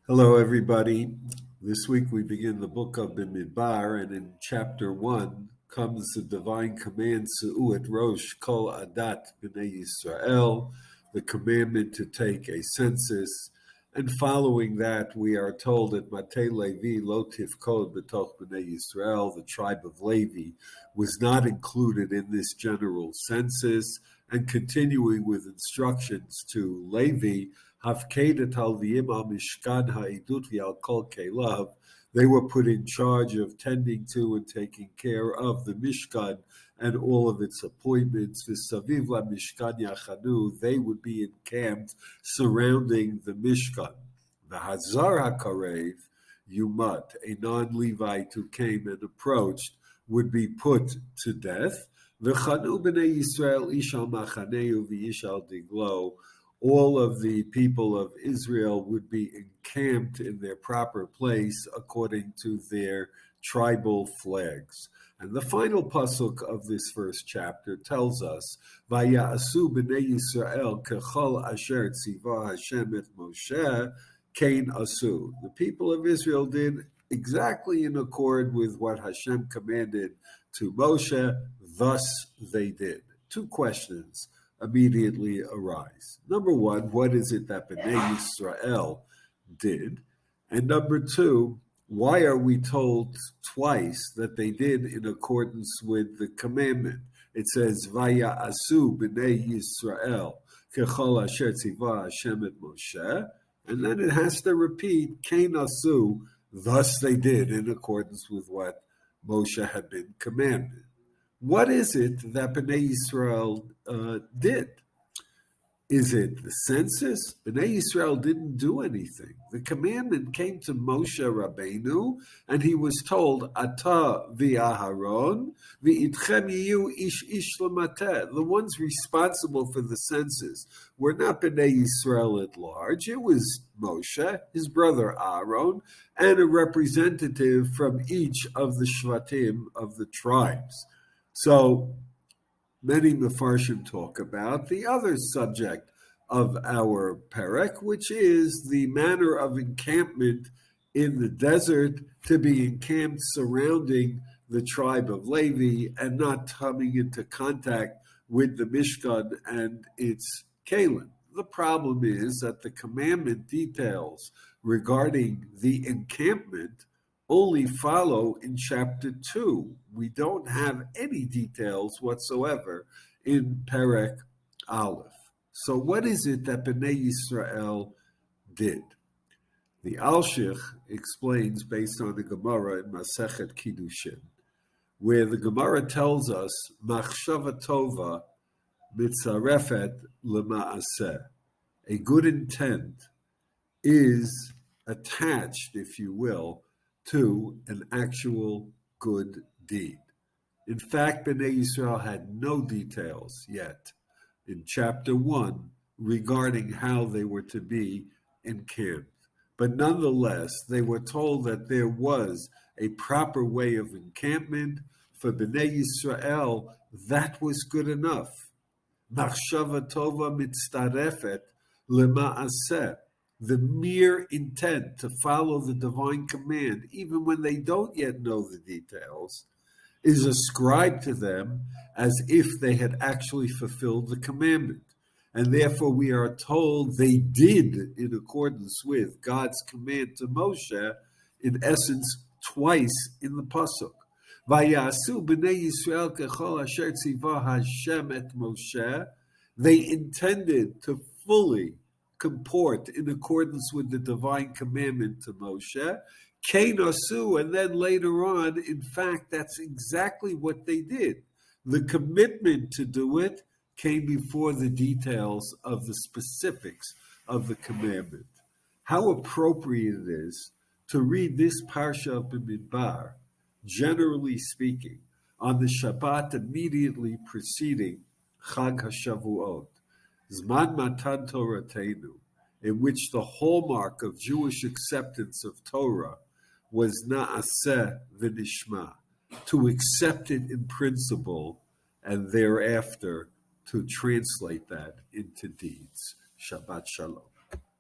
Hello, everybody. This week we begin the book of Bemidbar, and in chapter 1 comes the divine command, Su'ut Rosh Kol Adat B'nai Yisrael, the commandment to take a census. And following that, we are told that Matei Levi Lo Tifkod B'toch B'nai Yisrael, the tribe of Levi, was not included in this general census. And continuing with instructions to Levi, Hafkedet Halviim al Mishkan Ha'idut V'al Kol Kelav, they were put in charge of tending to and taking care of the Mishkan and all of its appointments. V'saviv la Mishkan Yachanu, they would be encamped surrounding the Mishkan. The Hazar HaKarev, Yumat, a non-Levite who came and approached, would be put to death. V'chanu b'nei Yisrael ish al machaneu v'ish al diglo, all of the people of Israel would be encamped in their proper place according to their tribal flags. And the final pasuk of this first chapter tells us, "Vaya'asu b'nei Yisrael kechol asher tzivah Hashem et Moshe kein asu." The people of Israel did exactly in accord with what Hashem commanded to Moshe, thus they did. Two questions immediately arise. Number one, what is it that Bnei Yisrael did? And number two, why are we told twice that they did in accordance with the commandment? It says, Vaya'asu Bnei Yisrael kechol asher tzivah Hashem et Moshe, and then it has to repeat, Kein asu, thus they did in accordance with what Moshe had been commanded. What is it that Bnei Yisrael did? Is it the census? Bnei Yisrael didn't do anything. The commandment came to Moshe Rabbeinu, and he was told, Ata v'Aharon v'itchem yiyu ish ish l'mateh. The ones responsible for the census were not Bnei Yisrael at large. It was Moshe, his brother Aaron, and a representative from each of the shvatim of the tribes. So many Mefarshim talk about the other subject of our perek, which is the manner of encampment in the desert, to be encamped surrounding the tribe of Levi and not coming into contact with the Mishkan and its Kalim. The problem is that the commandment details regarding the encampment only follow in chapter 2. We don't have any details whatsoever in Perek Aleph. So what is it that Bnei Yisrael did? The Alshich explains based on the Gemara in Masechet Kiddushin, where the Gemara tells us, Machshava Tova mitzarefet lema'aseh. A good intent is attached, if you will, to an actual good deed. In fact, Bnei Yisrael had no details yet in chapter 1 regarding how they were to be encamped. But nonetheless, they were told that there was a proper way of encampment. For Bnei Yisrael, that was good enough. Machshava tova mitzarefet lema'aseh. The mere intent to follow the divine command, even when they don't yet know the details, is ascribed to them as if they had actually fulfilled the commandment. And therefore we are told they did in accordance with God's command to Moshe, in essence, twice in the pasuk. Vayasu b'nei Yisrael kechol asher tzivah Hashem et Moshe. They intended to fully comport in accordance with the divine commandment to Moshe. Kein asu, and then later on, in fact, that's exactly what they did. The commitment to do it came before the details of the specifics of the commandment. How appropriate it is to read this parsha of Bemidbar, generally speaking, on the Shabbat immediately preceding Chag HaShavuot, Zman Matan Toratenu, in which the hallmark of Jewish acceptance of Torah was Na'aseh v'nishma, to accept it in principle and thereafter to translate that into deeds. Shabbat Shalom.